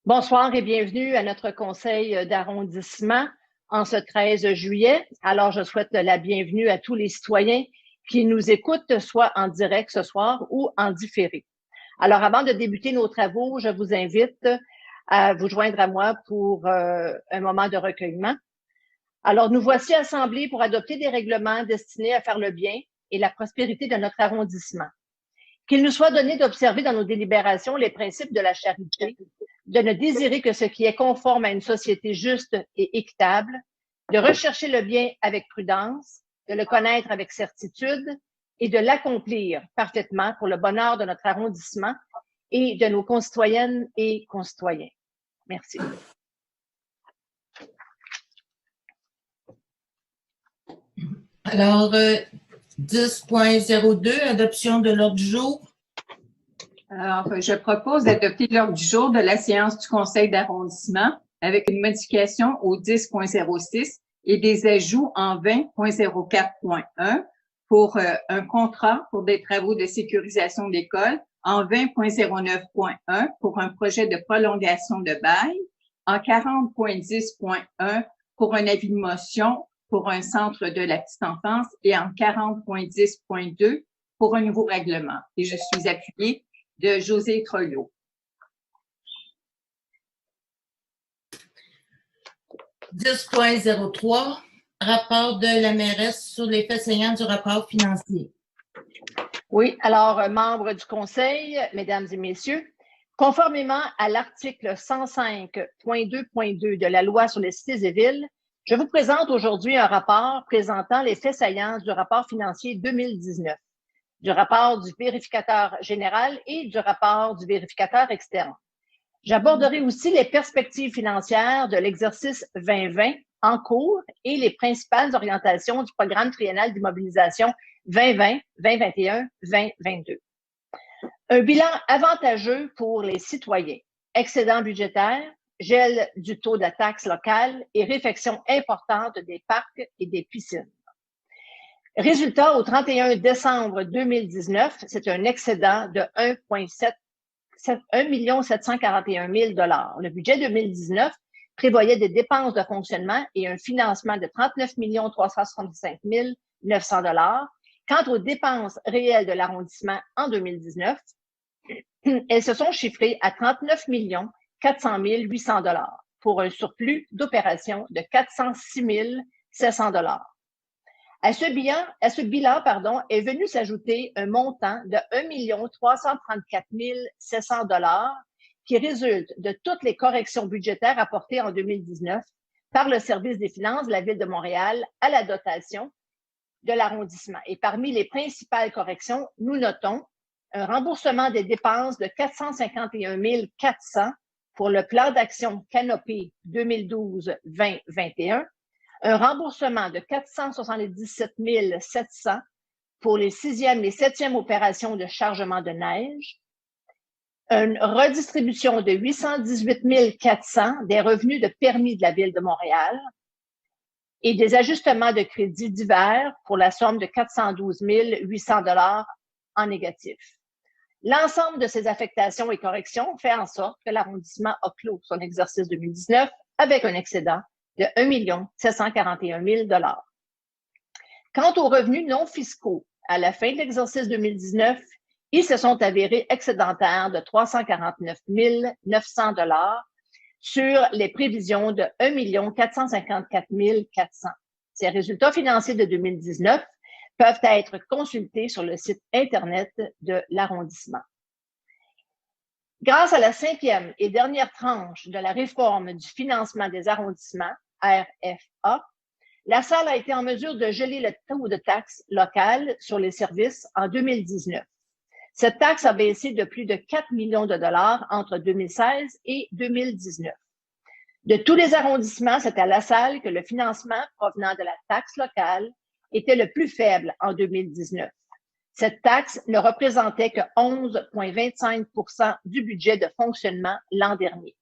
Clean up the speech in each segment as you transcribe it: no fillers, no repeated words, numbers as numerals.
Bonsoir et bienvenue à notre conseil d'arrondissement en ce 13 juillet. Alors, je souhaite la bienvenue à tous les citoyens qui nous écoutent, soit en direct ce soir ou en différé. Alors, avant de débuter nos travaux, je vous invite à vous joindre à moi pour un moment de recueillement. Alors, nous voici assemblés pour adopter des règlements destinés à faire le bien et la prospérité de notre arrondissement. Qu'il nous soit donné d'observer dans nos délibérations les principes de la charité, de ne désirer que ce qui est conforme à une société juste et équitable, de rechercher le bien avec prudence, de le connaître avec certitude et de l'accomplir parfaitement pour le bonheur de notre arrondissement et de nos concitoyennes et concitoyens. Merci. Alors, 10.02, adoption de l'ordre du jour. Alors, je propose d'adopter l'ordre du jour de la séance du conseil d'arrondissement avec une modification au 10.06 et des ajouts en 20.04.1 pour un contrat pour des travaux de sécurisation d'école, en 20.09.1 pour un projet de prolongation de bail, en 40.10.1 pour un avis de motion pour un centre de la petite enfance et en 40.10.2 pour un nouveau règlement. Et je suis appuyée de José Trollot. 10.03, rapport de la mairesse sur les faits saillants du rapport financier. Oui, alors, membres du Conseil, mesdames et messieurs, conformément à l'article 105.2.2 de la loi sur les cités et villes, je vous présente aujourd'hui un rapport présentant les faits saillants du rapport financier 2019, du rapport du vérificateur général et du rapport du vérificateur externe. J'aborderai aussi les perspectives financières de l'exercice 2020 en cours et les principales orientations du programme triennal d'immobilisation 2020, 2021, 2022. Un bilan avantageux pour les citoyens, excédent budgétaire, gel du taux de la taxe locale et réfection importante des parcs et des piscines. Résultat, au 31 décembre 2019, c'est un excédent de 1 741 000 $. Le budget 2019 prévoyait des dépenses de fonctionnement et un financement de 39 365 900 $. Quant aux dépenses réelles de l'arrondissement en 2019, elles se sont chiffrées à 39 400 800 $ pour un surplus d'opération de 406 700 $. À ce bilan, est venu s'ajouter un montant de 1 334 700 $ qui résulte de toutes les corrections budgétaires apportées en 2019 par le service des finances de la Ville de Montréal à la dotation de l'arrondissement. Et parmi les principales corrections, nous notons un remboursement des dépenses de 451 400 pour le plan d'action Canopée 2012-2021, un remboursement de 477 700 pour les 6e et 7e opérations de chargement de neige, une redistribution de 818 400 des revenus de permis de la Ville de Montréal et des ajustements de crédits divers pour la somme de 412 800 $ en négatif. L'ensemble de ces affectations et corrections fait en sorte que l'arrondissement a clos son exercice 2019 avec un excédent de 1 741 000 $. Quant aux revenus non fiscaux, à la fin de l'exercice 2019, ils se sont avérés excédentaires de 349 900 $ sur les prévisions de 1 454 400. Ces résultats financiers de 2019 peuvent être consultés sur le site Internet de l'arrondissement. Grâce à la 5e et dernière tranche de la réforme du financement des arrondissements, RFA, la Salle a été en mesure de geler le taux de taxe locale sur les services en 2019. Cette taxe a baissé de plus de 4 millions de dollars entre 2016 et 2019. De tous les arrondissements, c'est à La Salle que le financement provenant de la taxe locale était le plus faible en 2019. Cette taxe ne représentait que 11,25 % du budget de fonctionnement l'an dernier.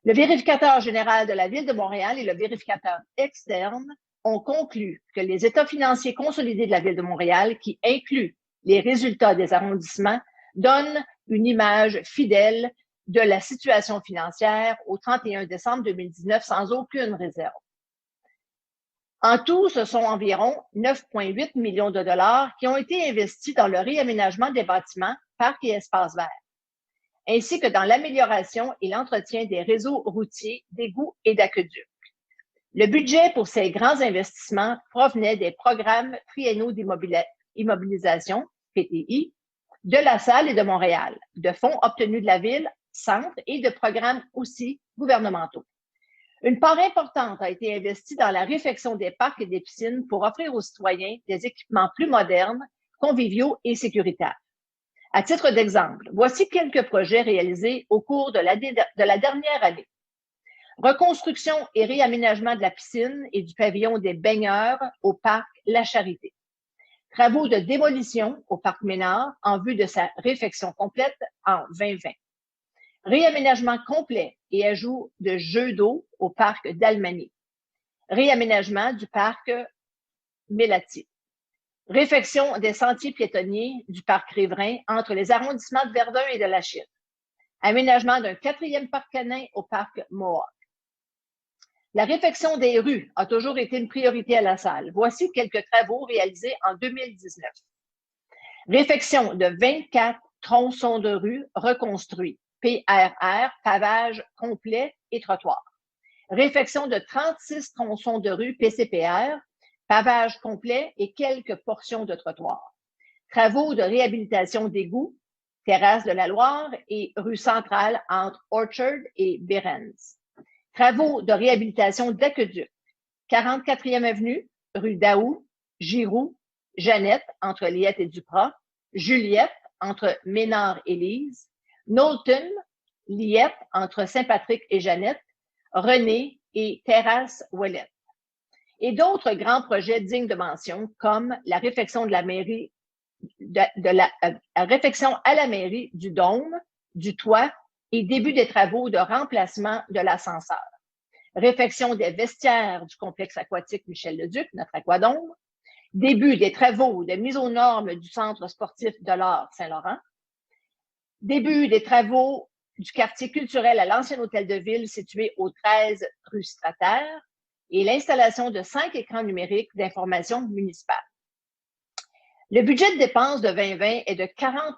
Le vérificateur général de la Ville de Montréal et le vérificateur externe ont conclu que les états financiers consolidés de la Ville de Montréal, qui incluent les résultats des arrondissements, donnent une image fidèle de la situation financière au 31 décembre 2019 sans aucune réserve. En tout, ce sont environ 9,8 millions de dollars qui ont été investis dans le réaménagement des bâtiments, parcs et espaces verts, ainsi que dans l'amélioration et l'entretien des réseaux routiers, d'égouts et d'aqueducs. Le budget pour ces grands investissements provenait des programmes triennaux d'immobilisation, PTI, de La Salle et de Montréal, de fonds obtenus de la ville, centre et de programmes aussi gouvernementaux. Une part importante a été investie dans la réfection des parcs et des piscines pour offrir aux citoyens des équipements plus modernes, conviviaux et sécuritaires. À titre d'exemple, voici quelques projets réalisés au cours de la dernière année. Reconstruction et réaménagement de la piscine et du pavillon des baigneurs au parc La Charité. Travaux de démolition au parc Ménard en vue de sa réfection complète en 2020. Réaménagement complet et ajout de jeux d'eau au parc d'Almanie. Réaménagement du parc Mélati. Réfection des sentiers piétonniers du parc Riverain entre les arrondissements de Verdun et de Lachine. Aménagement d'un 4e parc canin au parc Mohawk. La réfection des rues a toujours été une priorité à La Salle. Voici quelques travaux réalisés en 2019. Réfection de 24 tronçons de rue reconstruits. PRR, pavage complet et trottoir. Réfection de 36 tronçons de rue PCPR, pavage complet et quelques portions de trottoir. Travaux de réhabilitation d'égouts, terrasse de la Loire et rue centrale entre Orchard et Bérenz. Travaux de réhabilitation d'aqueducs, 44e avenue, rue Daou, Giroux, Jeannette entre Liette et Duprat, Juliette entre Ménard et Lise, Knowlton, Liette entre Saint-Patrick et Jeannette, René et Terrasse Ouellette. Et d'autres grands projets dignes de mention comme la réfection de la mairie, la réfection à la mairie du dôme, du toit et début des travaux de remplacement de l'ascenseur. Réfection des vestiaires du complexe aquatique Michel-Leduc, notre aquadôme. Début des travaux de mise aux normes du centre sportif de l'Art Saint-Laurent. Début des travaux du quartier culturel à l'ancien hôtel de ville situé au 13 rue Strater et l'installation de 5 écrans numériques d'information municipale. Le budget de dépenses de 2020 est de 40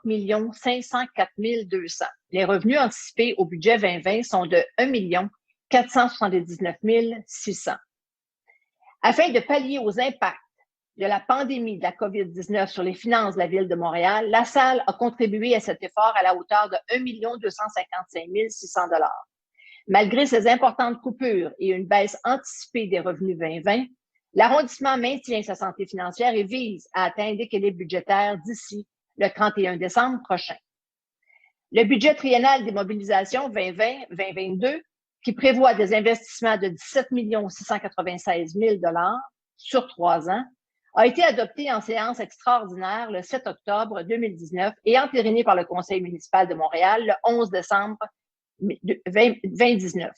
504 200. Les revenus anticipés au budget 2020 sont de 1 479 600. Afin de pallier aux impacts de la pandémie de la COVID-19 sur les finances de la Ville de Montréal, La Salle a contribué à cet effort à la hauteur de 1 255 600 $. Malgré ces importantes coupures et une baisse anticipée des revenus 2020, l'arrondissement maintient sa santé financière et vise à atteindre l'équilibre budgétaire d'ici le 31 décembre prochain. Le budget triennal des mobilisations 2020-2022, qui prévoit des investissements de 17 696 000 $ sur 3 ans, a été adopté en séance extraordinaire le 7 octobre 2019 et entériné par le Conseil municipal de Montréal le 11 décembre 2019.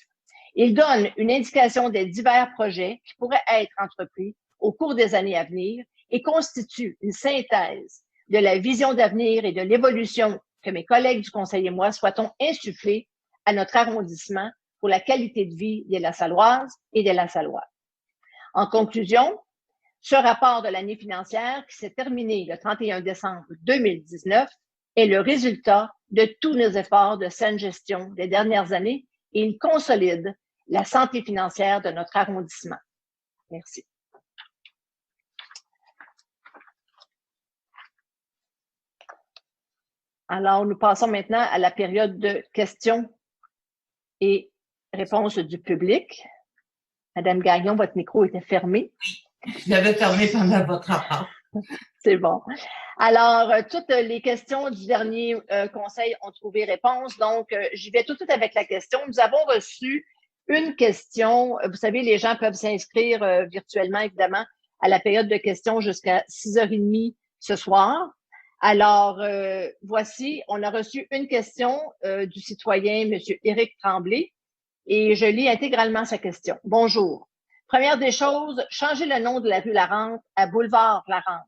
Il donne une indication des divers projets qui pourraient être entrepris au cours des années à venir et constitue une synthèse de la vision d'avenir et de l'évolution que mes collègues du Conseil et moi souhaitons insuffler à notre arrondissement pour la qualité de vie des La-Salloises et des La-Sallois. En conclusion, ce rapport de l'année financière qui s'est terminé le 31 décembre 2019 est le résultat de tous nos efforts de saine gestion des dernières années et il consolide la santé financière de notre arrondissement. Merci. Alors, nous passons maintenant à la période de questions et réponses du public. Madame Gagnon, votre micro était fermé. Je l'avais fermé pendant votre rapport. C'est bon. Alors, toutes les questions du dernier conseil ont trouvé réponse. Donc, j'y vais tout de suite avec la question. Nous avons reçu une question. Vous savez, les gens peuvent s'inscrire virtuellement, évidemment, à la période de questions jusqu'à 6h30 ce soir. Alors, voici, on a reçu une question du citoyen, M. Éric Tremblay, et je lis intégralement sa question. Bonjour. Première des choses, changer le nom de la rue Larente à boulevard Larente.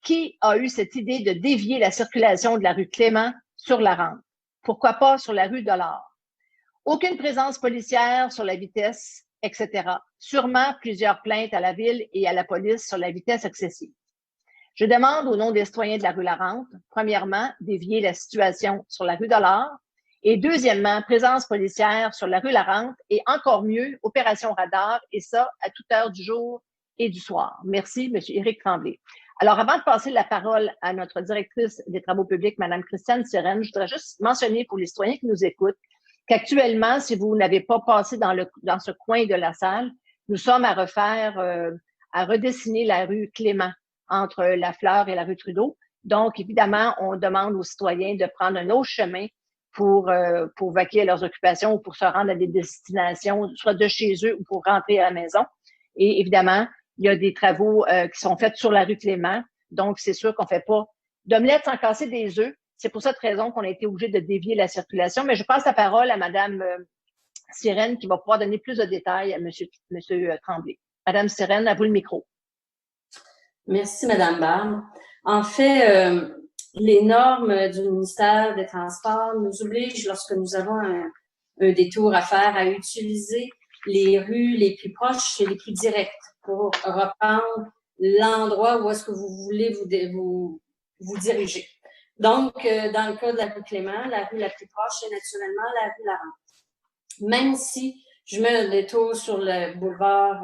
Qui a eu cette idée de dévier la circulation de la rue Clément sur Larente? Pourquoi pas sur la rue Dollard? Aucune présence policière sur la vitesse, etc. Sûrement plusieurs plaintes à la ville et à la police sur la vitesse excessive. Je demande au nom des citoyens de la rue Larente, premièrement, d'évier la situation sur la rue Dollard et deuxièmement, présence policière sur la rue Larente et encore mieux, opération radar et ça à toute heure du jour et du soir. Merci, M. Éric Tremblay. Alors, avant de passer la parole à notre directrice des travaux publics, Mme Christiane Sirène, je voudrais juste mentionner pour les citoyens qui nous écoutent qu'actuellement, si vous n'avez pas passé dans ce coin de la salle, nous sommes à refaire, à redessiner la rue Clément entre la Fleur et la rue Trudeau. Donc, évidemment, on demande aux citoyens de prendre un autre chemin pour vaquer à leurs occupations ou pour se rendre à des destinations, soit de chez eux ou pour rentrer à la maison. Et évidemment, il y a des travaux qui sont faits sur la rue Clément. Donc, c'est sûr qu'on ne fait pas d'omelette sans casser des œufs. C'est pour cette raison qu'on a été obligé de dévier la circulation. Mais je passe la parole à Mme Sirène qui va pouvoir donner plus de détails à M. Tremblay. Mme Sirène, à vous le micro. Merci, Mme Barbe. En fait, les normes du ministère des Transports nous obligent, lorsque nous avons un détour à faire, à utiliser les rues les plus proches et les plus directes pour reprendre l'endroit où est-ce que vous voulez vous diriger. Donc, dans le cas de la rue Clément, la rue la plus proche est naturellement la rue Larente. Même si je mets un détour sur le boulevard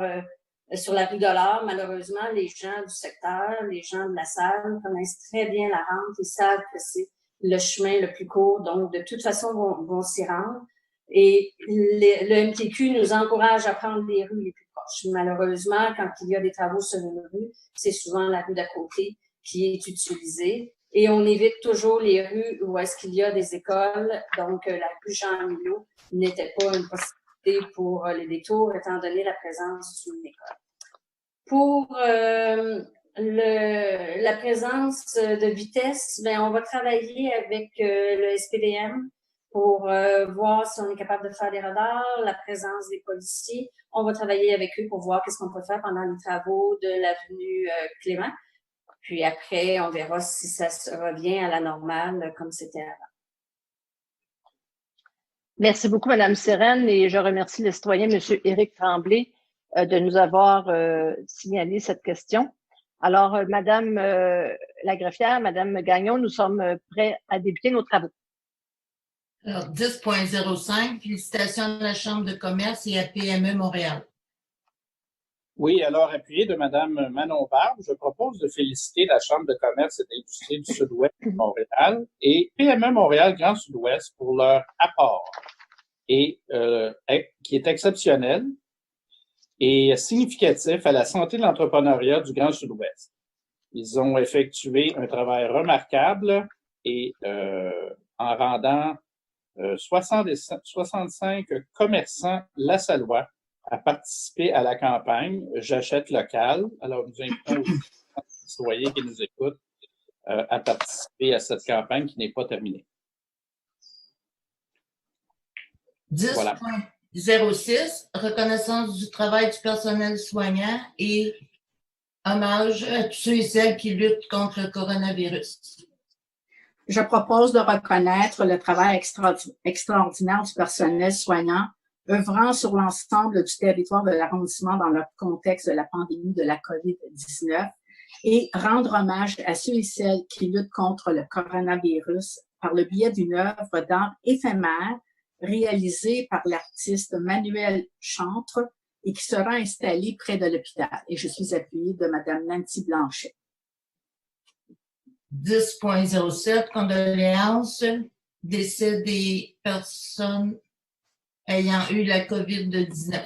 sur la rue Dollard, malheureusement, les gens du secteur, les gens de la salle connaissent très bien la rampe, ils savent que c'est le chemin le plus court, donc de toute façon vont s'y rendre. Et le MTQ nous encourage à prendre les rues les plus proches. Malheureusement, quand il y a des travaux sur une rue, c'est souvent la rue d'à côté qui est utilisée. Et on évite toujours les rues où est-ce qu'il y a des écoles. Donc, la rue Jean-Milot n'était pas une possibilité pour les détours, étant donné la présence d'une école. Pour la présence de vitesse, ben on va travailler avec le SPDM pour voir si on est capable de faire des radars, la présence des policiers. On va travailler avec eux pour voir qu'est-ce qu'on peut faire pendant les travaux de l'avenue Clément. Puis après, on verra si ça revient à la normale comme c'était avant. Merci beaucoup, Mme Sirène, et je remercie le citoyen, M. Éric Tremblay, de nous avoir signalé cette question. Alors, Madame la greffière, Madame Gagnon, nous sommes prêts à débuter nos travaux. Alors, 10.05, félicitations à la Chambre de commerce et à PME Montréal. Oui, alors, appuyé de Mme Manon Barbe, je propose de féliciter la Chambre de commerce et d'industrie du Sud-Ouest de Montréal et PME Montréal Grand Sud-Ouest pour leur apport et qui est exceptionnel et significatif à la santé de l'entrepreneuriat du Grand Sud-Ouest. Ils ont effectué un travail remarquable et en rendant 65 commerçants lassallois à participer à la campagne « J'achète local ». Alors, nous invitons aussi les citoyens qui nous écoutent à participer à cette campagne qui n'est pas terminée. 10.06, voilà. Reconnaissance du travail du personnel soignant et hommage à tous ceux et celles qui luttent contre le coronavirus. Je propose de reconnaître le travail extraordinaire du personnel soignant œuvrant sur l'ensemble du territoire de l'arrondissement dans le contexte de la pandémie de la COVID-19 et rendre hommage à ceux et celles qui luttent contre le coronavirus par le biais d'une œuvre d'art éphémère réalisée par l'artiste Manuel Chantre et qui sera installée près de l'hôpital. Et je suis appuyée de Mme Nancy Blanchet. 10.07, condoléances, décès des personnes ayant eu la COVID-19.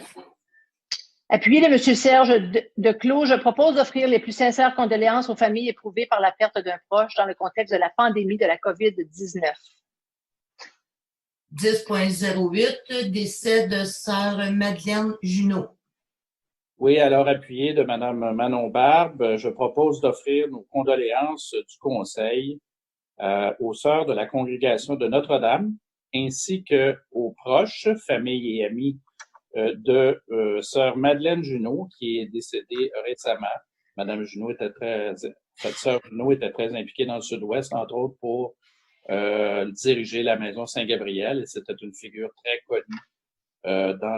Appuyé de M. Serge Declos, je propose d'offrir les plus sincères condoléances aux familles éprouvées par la perte d'un proche dans le contexte de la pandémie de la COVID-19. 10.08, décès de sœur Madeleine Junot. Oui, alors appuyé de Mme Manon Barbe, je propose d'offrir nos condoléances du Conseil aux sœurs de la congrégation de Notre-Dame, ainsi qu'aux proches, familles et amis de sœur Madeleine Junot, qui est décédée récemment. Madame Junot cette sœur Junot était très impliquée dans le Sud-Ouest, entre autres pour diriger la maison Saint-Gabriel et c'était une figure très connue dans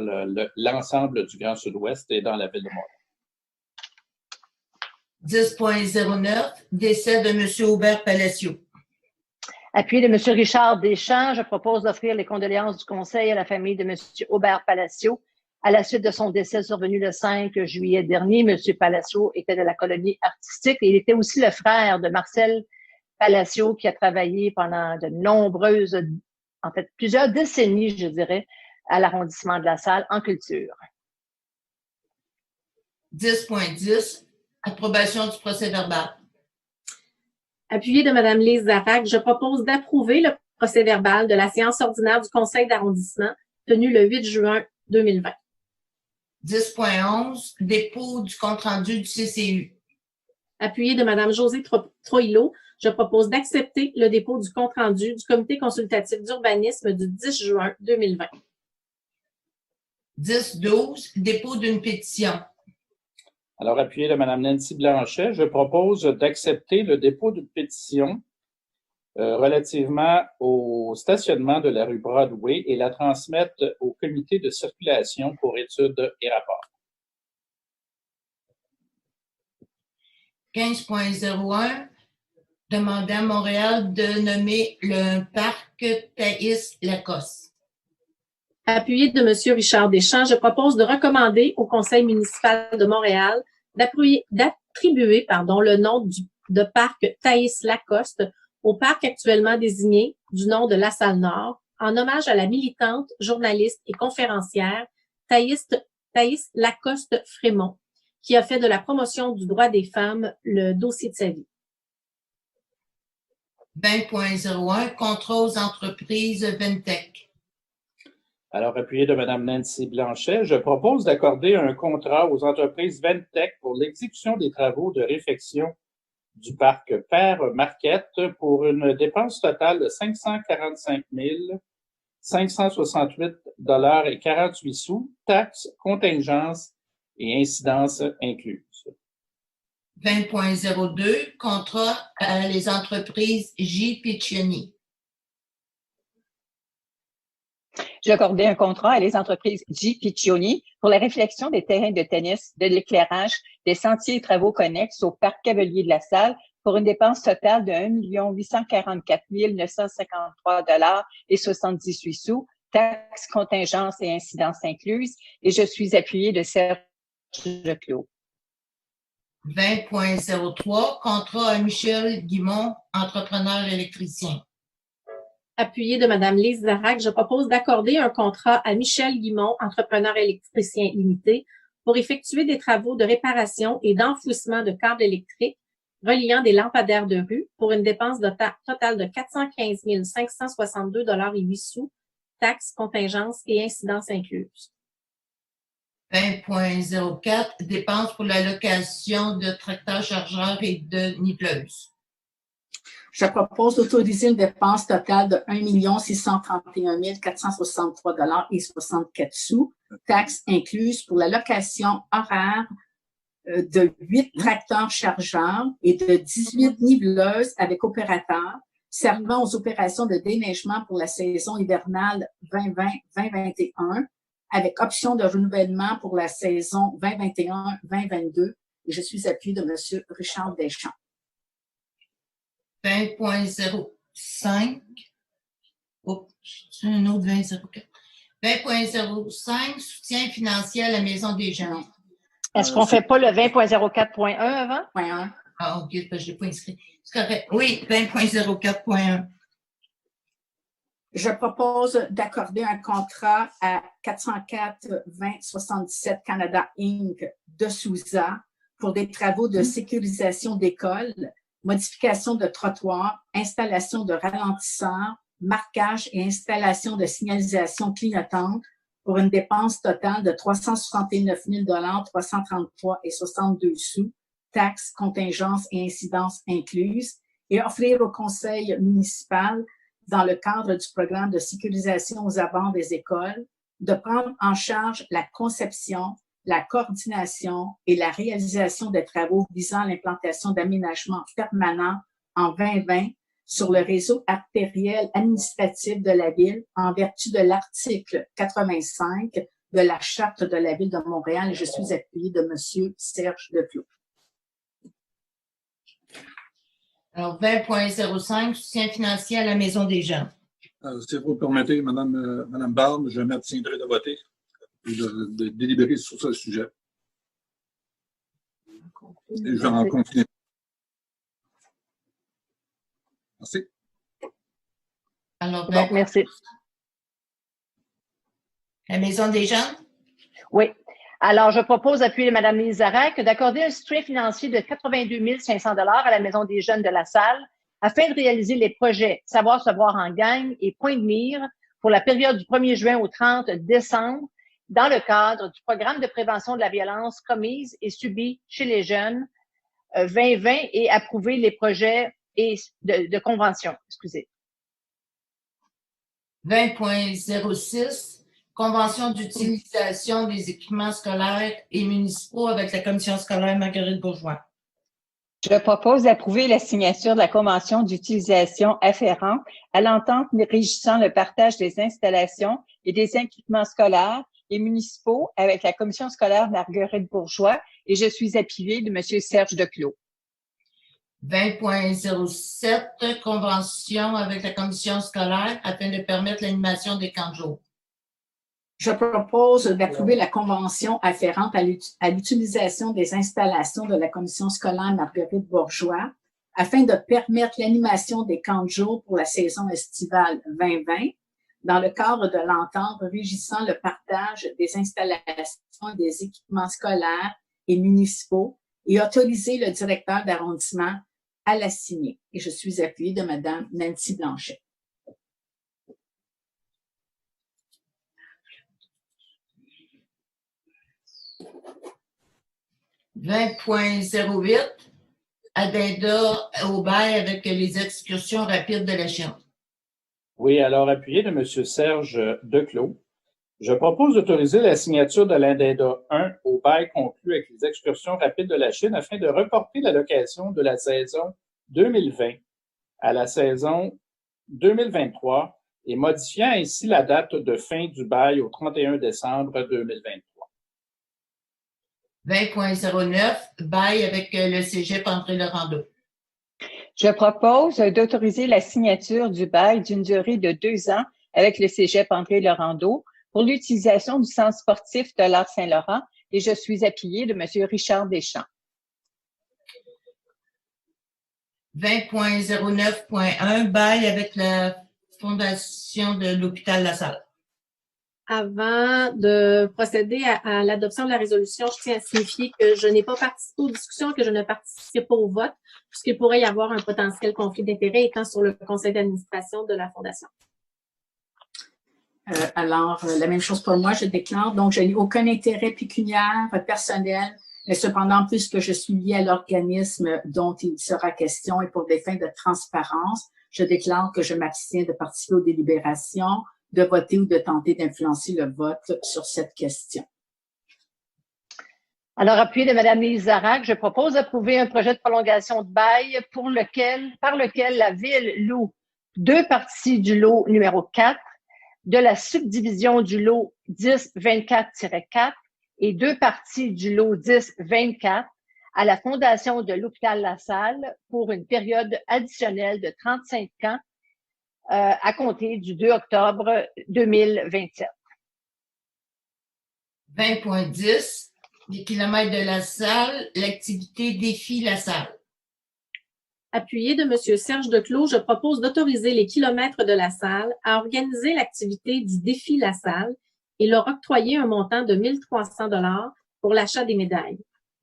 l'ensemble du Grand Sud-Ouest et dans la ville de Montréal. 10.09, décès de M. Aubert Palacio. Appuyé de M. Richard Deschamps, je propose d'offrir les condoléances du Conseil à la famille de M. Aubert Palacio. À la suite de son décès survenu le 5 juillet dernier, M. Palacio était de la colonie artistique et il était aussi le frère de Marcel Palacio qui a travaillé pendant de nombreuses, en fait plusieurs décennies, je dirais, à l'arrondissement de La Salle en culture. 10.10, approbation du procès-verbal. Appuyé de Mme Lise Zarac, je propose d'approuver le procès-verbal de la séance ordinaire du Conseil d'arrondissement tenue le 8 juin 2020. 10.11, dépôt du compte-rendu du CCU. Appuyé de Mme Josée Troilot, je propose d'accepter le dépôt du compte-rendu du Comité consultatif d'urbanisme du 10 juin 2020. 10.12, dépôt d'une pétition. Alors, appuyé de Mme Nancy Blanchet, je propose d'accepter le dépôt d'une pétition relativement au stationnement de la rue Broadway et la transmettre au comité de circulation pour études et rapports. 15.01, demander à Montréal de nommer le parc Thaïs-Lacoste. Appuyé de M. Richard Deschamps, je propose de recommander au Conseil municipal de Montréal d'attribuer le nom de parc Thaïs-Lacoste au parc actuellement désigné du nom de La Salle Nord, en hommage à la militante, journaliste et conférencière Thaïs Lacoste-Frémont, qui a fait de la promotion du droit des femmes le dossier de sa vie. 20.01, contrat aux entreprises Ventec. Alors, appuyé de Mme Nancy Blanchet, je propose d'accorder un contrat aux entreprises Ventec pour l'exécution des travaux de réfection du parc Père Marquette pour une dépense totale de 545 568,48 $, taxes, contingences et incidences incluses. 20.02, contrat à les entreprises J. Piccioni. J'ai accordé un contrat à les entreprises J. Piccioni pour la réflexion des terrains de tennis, de l'éclairage, des sentiers et travaux connexes au parc Cavalier de la Salle pour une dépense totale de 1 844 953 $ 78, taxes, contingences et incidences incluses. Et je suis appuyée de Serge Leclos. 20.03, contrat à Michel Guimont, entrepreneur électricien. Appuyé de Mme Lise Zarac, je propose d'accorder un contrat à Michel Guimont, entrepreneur électricien limité, pour effectuer des travaux de réparation et d'enfouissement de câbles électriques reliant des lampadaires de rue pour une dépense totale de 415 562 $ 8, taxes, contingences et incidences incluses. 20.04, dépenses pour la location de tracteurs-chargeurs et de niveleuses. Je propose d'autoriser une dépense totale de 1 631 463 $ 64, taxes incluses pour la location horaire de 8 tracteurs chargeurs et de 18 niveleuses avec opérateurs servant aux opérations de déneigement pour la saison hivernale 2020-2021 avec option de renouvellement pour la saison 2021-2022. Et je suis appuyée de M. Richard Deschamps. 20.05. Oh, c'est un autre 20.04. 20.05, soutien financier à la Maison des Jeunes. Est-ce qu'on ne fait pas le 20.04.1 avant? Ah, OK, parce que je ne l'ai pas inscrit. C'est correct. Oui, 20.04.1. Je propose d'accorder un contrat à 404 20 77 Canada Inc. de Souza pour des travaux de sécurisation d'écoles, modification de trottoirs, installation de ralentisseurs, marquage et installation de signalisation clignotante pour une dépense totale de 369 000 $333,62, taxes, contingences et incidences incluses, et offrir au conseil municipal, dans le cadre du programme de sécurisation aux abords des écoles, de prendre en charge la conception, la coordination et la réalisation des travaux visant l'implantation d'aménagements permanents en 2020 sur le réseau artériel administratif de la Ville en vertu de l'article 85 de la Charte de la Ville de Montréal et je suis appuyée de M. Serge Declos. Alors, 20.05, soutien financier à la Maison des Jeunes. Si vous le permettez, Madame Barbe, je m'abstiendrai de voter et de délibérer sur ce sujet. Et je vais en continuer. Merci. Alors, Bon, merci. La Maison des Jeunes? Oui. Alors, je propose d'appuyer Mme Lise Zarac d'accorder un soutien financier de 82 500 $ à la Maison des Jeunes de la Salle afin de réaliser les projets Savoir se voir en gang et Point de mire pour la période du 1er juin au 30 décembre dans le cadre du programme de prévention de la violence commise et subie chez les jeunes 2020 et approuver les projets de convention. Excusez. 20.06, convention d'utilisation des équipements scolaires et municipaux avec la commission scolaire Marguerite Bourgeois. Je propose d'approuver la signature de la convention d'utilisation afférente à l'entente régissant le partage des installations et des équipements scolaires et municipaux avec la commission scolaire Marguerite Bourgeois et je suis appuyée de M. Serge Declos. 20.07, convention avec la commission scolaire afin de permettre l'animation des camps de jour. Je propose d'approuver la convention afférente à l'utilisation des installations de la commission scolaire Marguerite Bourgeois afin de permettre l'animation des camps de jour pour la saison estivale 2020 dans le cadre de l'entente régissant le partage des installations et des équipements scolaires et municipaux et autoriser le directeur d'arrondissement à la signer. Et je suis appuyée de Mme Nancy Blanchet. 20.08, addenda au bail avec les excursions rapides de la Chine. Oui, alors appuyé de M. Serge Declos. Je propose d'autoriser la signature de l'addenda 1 au bail conclu avec les excursions rapides de la Chine afin de reporter la location de la saison 2020 à la saison 2023 et modifiant ainsi la date de fin du bail au 31 décembre 2023. 20.09, bail avec le cégep André-Laurando. Je propose d'autoriser la signature du bail d'une durée de 2 ans avec le cégep André-Laurando pour l'utilisation du centre sportif de l'Art Saint-Laurent et je suis appuyée de M. Richard Deschamps. 20.09.1, bail avec la Fondation de l'Hôpital La Salle. Avant de procéder à l'adoption de la résolution, je tiens à signifier que je n'ai pas participé aux discussions, que je ne participe pas au vote, puisqu'il pourrait y avoir un potentiel conflit d'intérêts étant sur le conseil d'administration de la Fondation. La même chose pour moi, je déclare. Donc, je n'ai aucun intérêt pécuniaire, personnel, mais cependant, puisque je suis liée à l'organisme dont il sera question et pour des fins de transparence, je déclare que je m'abstiens de participer aux délibérations, de voter ou de tenter d'influencer le vote sur cette question. Alors, appuyé de Mme Lise Zarac, je propose d'approuver un projet de prolongation de bail par lequel la Ville loue 2 parties du lot numéro 4, de la subdivision du lot 10-24-4 et 2 parties du lot 10-24 à la Fondation de l'Hôpital La Salle pour une période additionnelle de 35 ans à compter du 2 octobre 2027. 20.10, les kilomètres de la salle, l'activité défie la salle. Appuyé de M. Serge Declos, je propose d'autoriser les kilomètres de la salle à organiser l'activité du défi La Salle et leur octroyer un montant de 1 300 $ pour l'achat des médailles.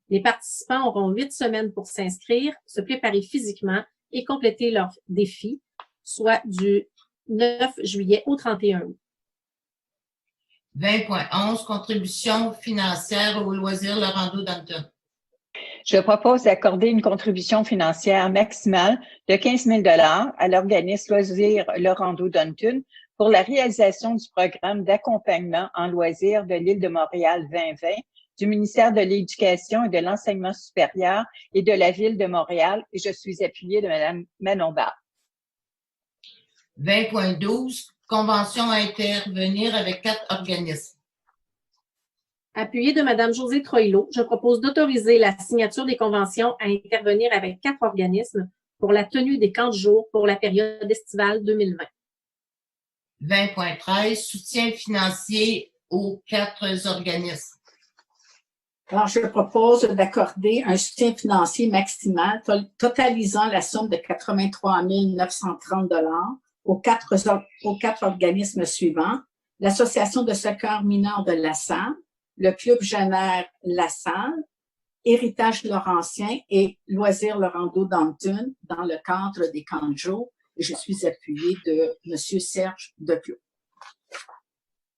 Les participants auront 8 semaines pour s'inscrire, se préparer physiquement et compléter leur défi, soit du 9 juillet au 31 août. 20.11, contribution financière au loisir Laurando Danton. Je propose d'accorder une contribution financière maximale de 15 000 $ à l'organisme Loisirs Laurando Danton pour la réalisation du programme d'accompagnement en loisirs de l'île de Montréal 2020 du ministère de l'Éducation et de l'Enseignement supérieur et de la Ville de Montréal et je suis appuyée de Mme Manon Barbe. 20.12, convention à intervenir avec 4 organismes. Appuyé de Mme Josée Troilot, je propose d'autoriser la signature des conventions à intervenir avec 4 organismes pour la tenue des camps de jour pour la période estivale 2020. 20.13, soutien financier aux 4 organismes. Alors, je propose d'accorder un soutien financier maximal totalisant la somme de 83 930 $ aux quatre organismes suivants: l'Association de soccer mineur de La Salle, le Club Jeunère La Salle, Héritage Laurentien et Loisirs Laurando d'Anton dans le cadre des camps de jour. Et je suis appuyée de M. Serge Declos.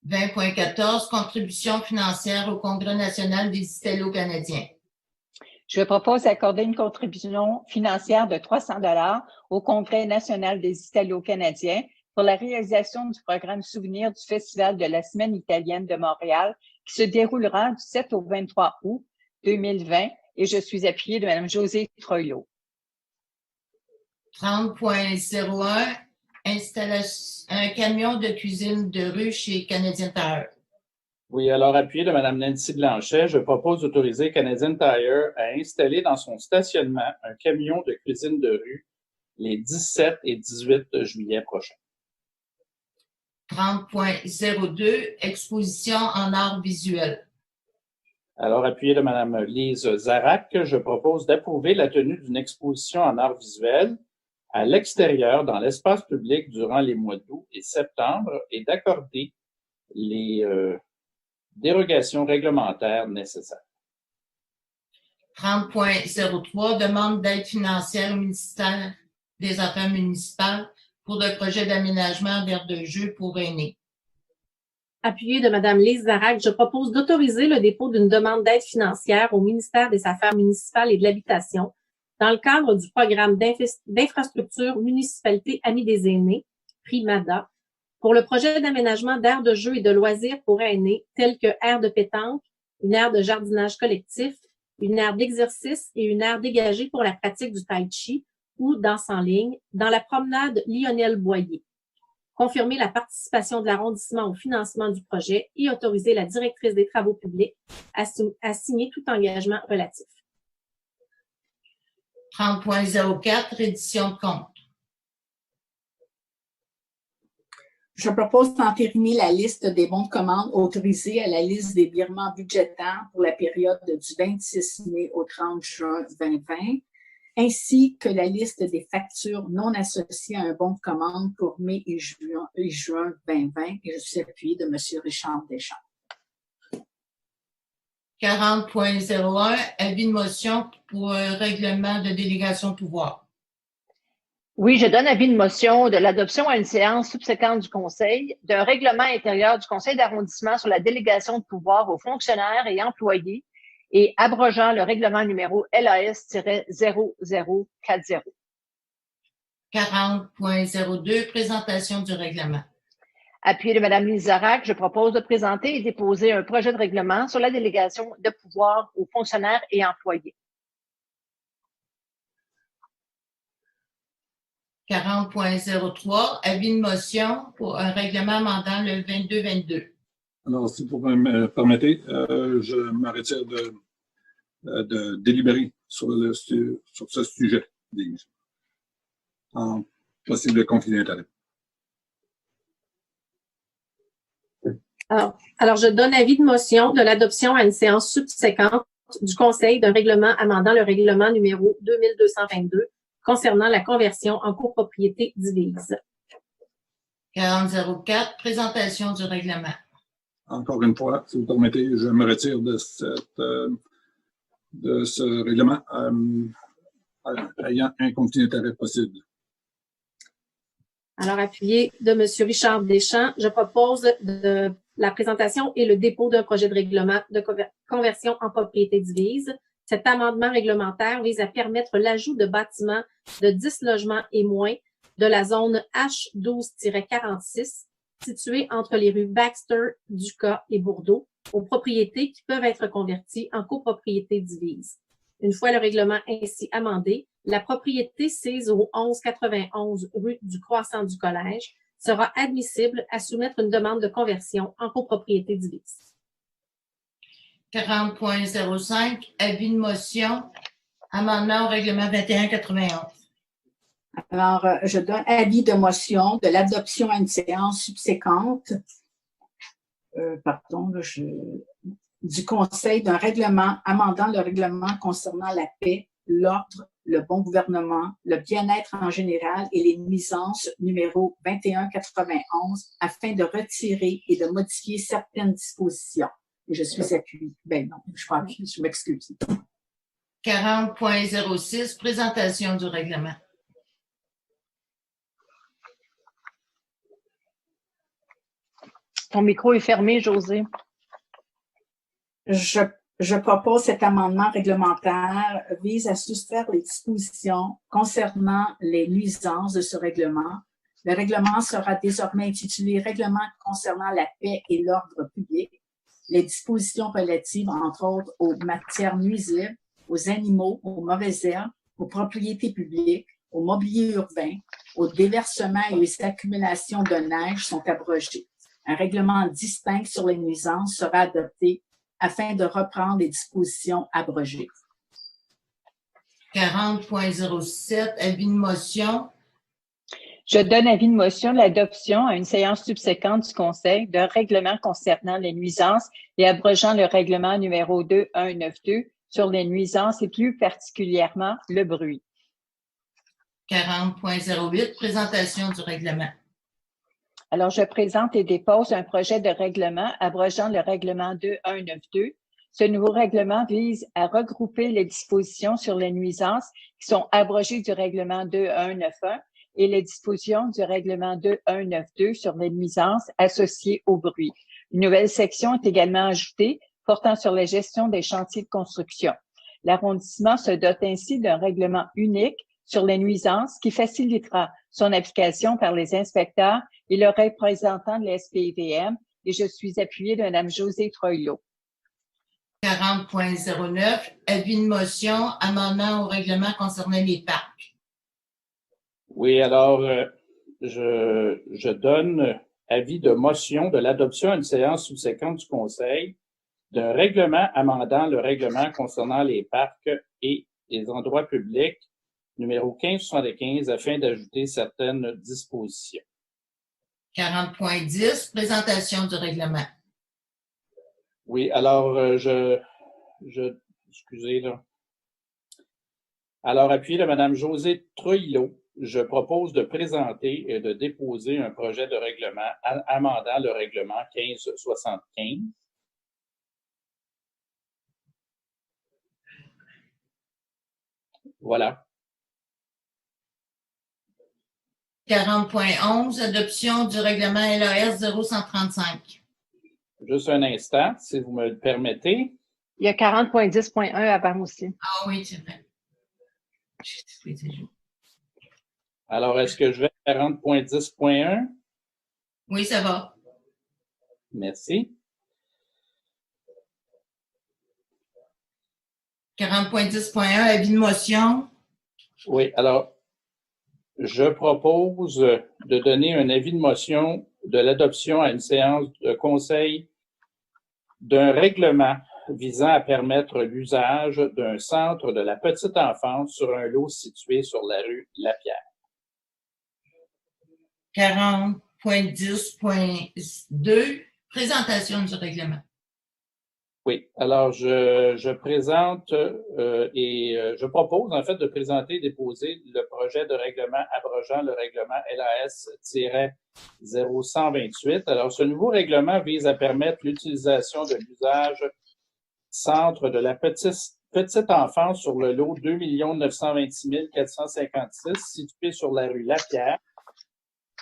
20.14, contribution financière au Congrès national des Italo-Canadiens. Je propose d'accorder une contribution financière de 300 $ au Congrès national des Italo-Canadiens pour la réalisation du programme Souvenir du Festival de la Semaine italienne de Montréal qui se déroulera du 7 au 23 août 2020 et je suis appuyée de Mme Josée Troilot. 30.01, installation, un camion de cuisine de rue chez Canadian Tire. Oui, alors appuyé de Mme Nancy Blanchet, je propose d'autoriser Canadian Tire à installer dans son stationnement un camion de cuisine de rue les 17 et 18 juillet prochains. 30.02, exposition en art visuel. Alors, appuyé de Mme Lise Zarac, je propose d'approuver la tenue d'une exposition en art visuel à l'extérieur dans l'espace public durant les mois d'août et septembre et d'accorder les dérogations réglementaires nécessaires. 30.03, demande d'aide financière au ministère des Affaires municipales pour le projet d'aménagement d'aire de jeu pour aînés. Appuyé de Mme Lise Zarac, je propose d'autoriser le dépôt d'une demande d'aide financière au ministère des Affaires municipales et de l'Habitation dans le cadre du programme d'infrastructure Municipalité Amis des aînés, PRIMADA, pour le projet d'aménagement d'aires de jeu et de loisirs pour aînés tels que aire de pétanque, une aire de jardinage collectif, une aire d'exercice et une aire dégagée pour la pratique du tai chi ou danse en ligne dans la promenade Lionel Boyer. Confirmer la participation de l'arrondissement au financement du projet et autoriser la directrice des travaux publics à signer tout engagement relatif. 30.04, reddition de compte. Je propose d'entériner la liste des bons de commande autorisés à la liste des virements budgétaires pour la période du 26 mai au 30 juin 2020, ainsi que la liste des factures non associées à un bon de commande pour mai et juin 2020. Et je suis appuyée de M. Richard Deschamps. 40.01, avis de motion pour un règlement de délégation de pouvoir. Oui, je donne avis de motion de l'adoption à une séance subséquente du Conseil d'un règlement intérieur du Conseil d'arrondissement sur la délégation de pouvoir aux fonctionnaires et employés et abrogeant le règlement numéro LAS-0040. 40.02, présentation du règlement. Appuyé de Mme Lise Zarac, je propose de présenter et déposer un projet de règlement sur la délégation de pouvoir aux fonctionnaires et employés. 40.03, avis de motion pour un règlement amendant le 22-22. Alors, si vous me permettez, je me retire de délibérer sur ce sujet, en possible conflit d'intérêt. Alors, je donne avis de motion de l'adoption à une séance subséquente du Conseil d'un règlement amendant le règlement numéro 2222 concernant la conversion en copropriété divise. 40.04, présentation du règlement. Encore une fois, si vous permettez, je me retire de ce règlement ayant un conflit d'intérêt possible. Alors, appuyé de M. Richard Deschamps, je propose de la présentation et le dépôt d'un projet de règlement de conversion en propriété divise. Cet amendement réglementaire vise à permettre l'ajout de bâtiments de 10 logements et moins de la zone H12-46 située entre les rues Baxter, Ducas et Bourdeau aux propriétés qui peuvent être converties en copropriété divise. Une fois le règlement ainsi amendé, la propriété sise au 1191 rue du Croissant du Collège sera admissible à soumettre une demande de conversion en copropriété divise. 40.05, avis de motion, amendement au règlement 2191. Alors, je donne avis de motion de l'adoption à une séance subséquente, du Conseil d'un règlement amendant le règlement concernant la paix, l'ordre, le bon gouvernement, le bien-être en général et les nuisances numéro 2191 afin de retirer et de modifier certaines dispositions. Et je suis appuyée. Ben non, je crois que je m'excuse. 40.06, présentation du règlement. Ton micro est fermé, José. Je propose cet amendement réglementaire vise à soustraire les dispositions concernant les nuisances de ce règlement. Le règlement sera désormais intitulé Règlement concernant la paix et l'ordre public. Les dispositions relatives, entre autres, aux matières nuisibles, aux animaux, aux mauvaises herbes, aux propriétés publiques, au mobilier urbain, aux déversements et aux accumulations de neige sont abrogées. Un règlement distinct sur les nuisances sera adopté afin de reprendre les dispositions abrogées. 40.07, avis de motion. Je donne avis de motion de l'adoption à une séance subséquente du Conseil d'un règlement concernant les nuisances et abrogeant le règlement numéro 2192 sur les nuisances et plus particulièrement le bruit. 40.08, présentation du règlement. Alors, je présente et dépose un projet de règlement abrogeant le règlement 2192. Ce nouveau règlement vise à regrouper les dispositions sur les nuisances qui sont abrogées du règlement 2191 et les dispositions du règlement 2192 sur les nuisances associées au bruit. Une nouvelle section est également ajoutée portant sur la gestion des chantiers de construction. L'arrondissement se dote ainsi d'un règlement unique sur les nuisances qui facilitera son application par les inspecteurs et le représentant de la SPVM, et je suis appuyée de Mme Josée Troilot. 40.09, avis de motion, amendement au règlement concernant les parcs. Oui, alors, je donne avis de motion de l'adoption à une séance subséquente du Conseil d'un règlement amendant le règlement concernant les parcs et les endroits publics numéro 1575 afin d'ajouter certaines dispositions. 40.10, présentation du règlement. Oui, alors, excusez, là. Alors, appuyé de Mme Josée Troilot, je propose de présenter et de déposer un projet de règlement amendant le règlement 1575. Voilà. 40.11, adoption du règlement LAS 0135. Juste un instant, si vous me le permettez. Il y a 40.10.1 avant aussi. Ah oui, c'est vrai. Alors, est-ce que je vais à 40.10.1? Oui, ça va. Merci. 40.10.1, avis de motion. Oui, alors, je propose de donner un avis de motion de l'adoption à une séance de conseil d'un règlement visant à permettre l'usage d'un centre de la petite enfance sur un lot situé sur la rue Lapierre. 40.10.2, présentation du règlement. Oui, alors je présente je propose en fait de présenter et déposer le projet de règlement abrogeant le règlement LAS-0128. Alors, ce nouveau règlement vise à permettre l'utilisation de l'usage centre de la petite enfance sur le lot 2 926 456 situé sur la rue Lapierre.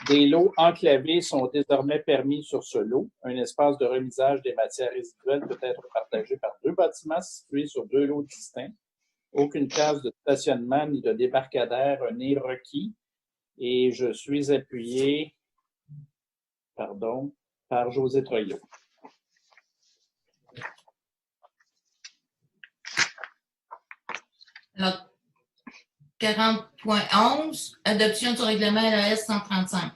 Des lots enclavés sont désormais permis sur ce lot. Un espace de remisage des matières résiduelles peut être partagé par 2 bâtiments situés sur 2 lots distincts. Aucune case de stationnement ni de débarcadère n'est requis. Et je suis appuyé, par Josée Troilot. Alors, 40.11, adoption du règlement LAS 135.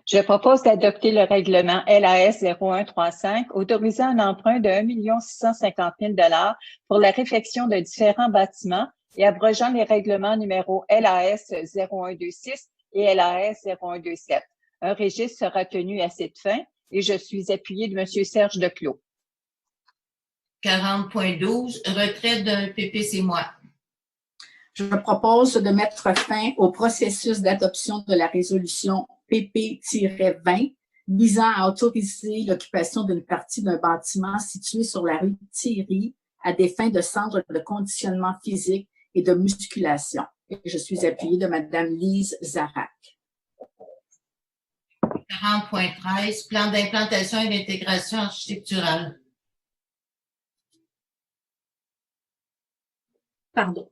Je propose d'adopter le règlement LAS 0135 autorisant un emprunt de 1 650 000 $ pour la réfection de différents bâtiments et abrogeant les règlements numéros LAS 0126 et LAS 0127. Un registre sera tenu à cette fin et je suis appuyée de M. Serge Declos. 40.12, retrait d'un PPC-moi. Je propose de mettre fin au processus d'adoption de la résolution PP-20 visant à autoriser l'occupation d'une partie d'un bâtiment situé sur la rue Thierry à des fins de centre de conditionnement physique et de musculation. Et je suis appuyée de Mme Lise Zarac. 40.13, plan d'implantation et d'intégration architecturale. Pardon.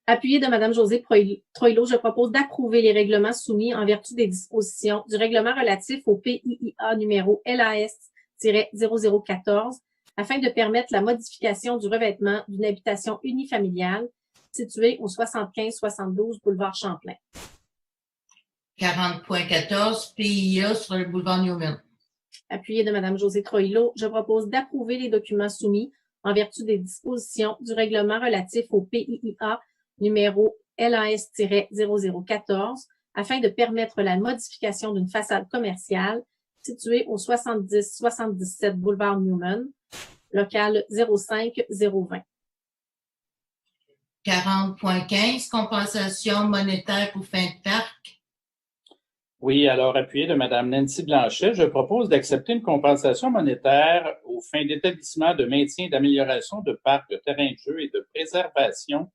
Appuyé de Mme Josée Troilot, je propose d'approuver les règlements soumis en vertu des dispositions du règlement relatif au PIIA numéro LAS-0014 afin de permettre la modification du revêtement d'une habitation unifamiliale située au 75-72 boulevard Champlain. 40.14, PIA sur le boulevard Newman. Appuyé de Mme Josée Troilot, je propose d'approuver les documents soumis en vertu des dispositions du règlement relatif au PIIA numéro LAS-0014 afin de permettre la modification d'une façade commerciale située au 70-77 boulevard Newman, local 05020. 40.15, compensation monétaire pour fin de parc. Oui, alors appuyé de Mme Nancy Blanchet, je propose d'accepter une compensation monétaire aux fins d'établissement de maintien et d'amélioration de parcs, de terrains de jeu et de préservation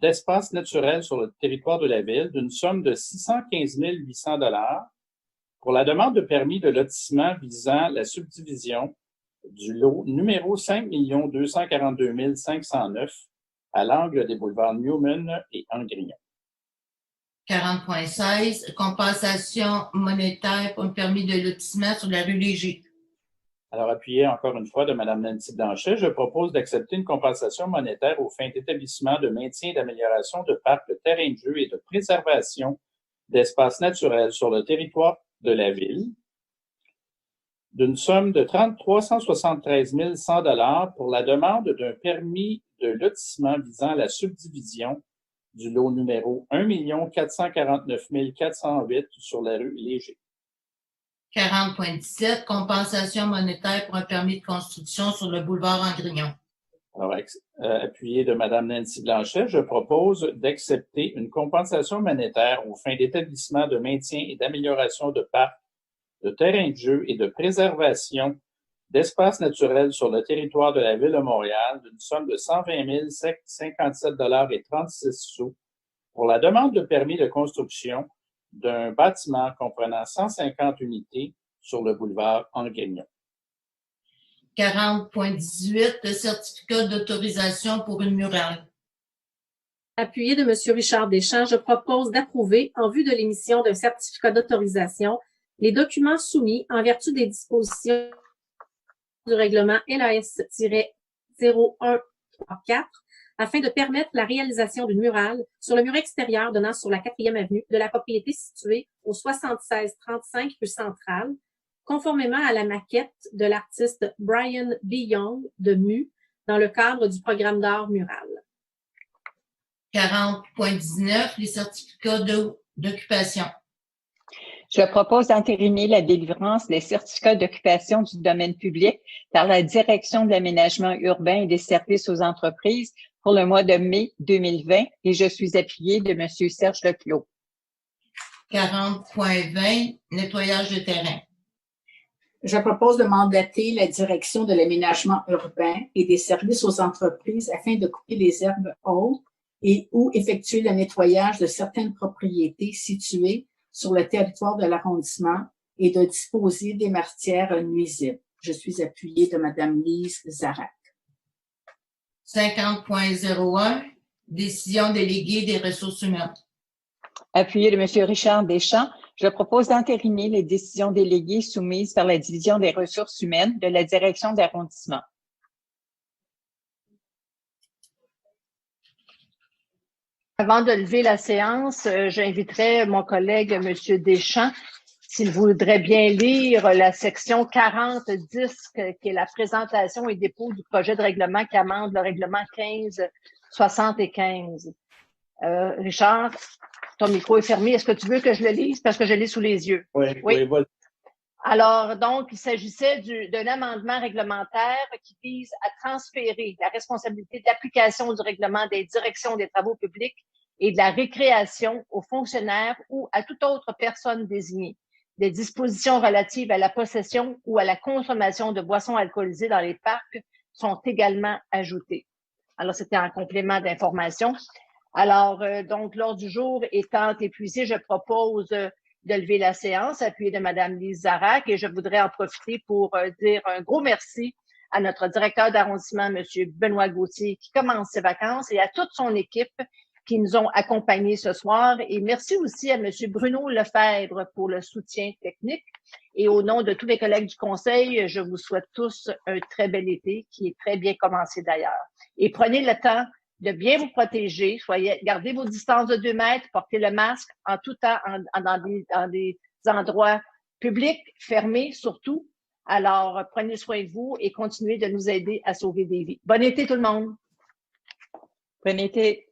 d'espaces naturels sur le territoire de la ville d'une somme de 615 800 $ pour la demande de permis de lotissement visant la subdivision du lot numéro 5 242 509 à l'angle des boulevards Newman et Angrignon. 40.16, compensation monétaire pour un permis de lotissement sur la rue Léger. Alors, appuyé encore une fois de Mme Nancy Blanchet, je propose d'accepter une compensation monétaire aux fins d'établissement de maintien et d'amélioration de parcs, de terrains de jeu et de préservation d'espaces naturels sur le territoire de la ville d'une somme de 373 100 $ pour la demande d'un permis de lotissement visant la subdivision du lot numéro 1 449 408 sur la rue Léger. 40.17, compensation monétaire pour un permis de construction sur le boulevard Angrignon. Alors, appuyé de Mme Nancy Blanchet, je propose d'accepter une compensation monétaire aux fins d'établissement de maintien et d'amélioration de parcs, de terrains de jeu et de préservation d'espaces naturels sur le territoire de la Ville de Montréal d'une somme de 120 057 $ et 36 sous pour la demande de permis de construction d'un bâtiment comprenant 150 unités sur le boulevard Angrignon. 40.18, le certificat d'autorisation pour une murale. Appuyé de M. Richard Deschamps, je propose d'approuver, en vue de l'émission d'un certificat d'autorisation, les documents soumis en vertu des dispositions du règlement LAS-0134 afin de permettre la réalisation d'une murale sur le mur extérieur donnant sur la 4e avenue de la propriété située au 7635 rue Centrale, conformément à la maquette de l'artiste Brian B. Young de MU dans le cadre du programme d'art mural. 40.19, les certificats d'occupation. Je propose d'entériner la délivrance des certificats d'occupation du domaine public par la Direction de l'aménagement urbain et des services aux entreprises pour le mois de mai 2020 et je suis appuyée de M. Serge Declos. 40.20, nettoyage de terrain. Je propose de mandater la Direction de l'aménagement urbain et des services aux entreprises afin de couper les herbes hautes et ou effectuer le nettoyage de certaines propriétés situées sur le territoire de l'arrondissement et de disposer des matières nuisibles. Je suis appuyée de Mme Lise Zarac. 50.01, décision déléguée des ressources humaines. Appuyé de M. Richard Deschamps, je propose d'entériner les décisions déléguées soumises par la Division des ressources humaines de la Direction d'arrondissement. Avant de lever la séance, j'inviterai mon collègue, M. Deschamps, s'il voudrait bien lire la section 4010, qui est la présentation et dépôt du projet de règlement qui amende le règlement 1575. Richard, ton micro est fermé. Est-ce que tu veux que je le lise? Parce que je l'ai sous les yeux. Oui, voilà. Alors, donc, il s'agissait d'un amendement réglementaire qui vise à transférer la responsabilité d'application du règlement des directions des travaux publics et de la récréation aux fonctionnaires ou à toute autre personne désignée. Des dispositions relatives à la possession ou à la consommation de boissons alcoolisées dans les parcs sont également ajoutées. Alors, c'était en complément d'information. Alors, donc, l'ordre du jour étant épuisé, je propose de lever la séance, appuyée de Mme Lise Zarak, et je voudrais en profiter pour dire un gros merci à notre directeur d'arrondissement, M. Benoît Gauthier, qui commence ses vacances, et à toute son équipe qui nous ont accompagnés ce soir. Et merci aussi à M. Bruno Lefebvre pour le soutien technique. Et au nom de tous les collègues du Conseil, je vous souhaite tous un très bel été, qui est très bien commencé d'ailleurs. Et prenez le temps de bien vous protéger, gardez vos distances de 2 mètres, portez le masque en tout temps dans des endroits publics, fermés surtout. Alors, prenez soin de vous et continuez de nous aider à sauver des vies. Bon été tout le monde! Bon été!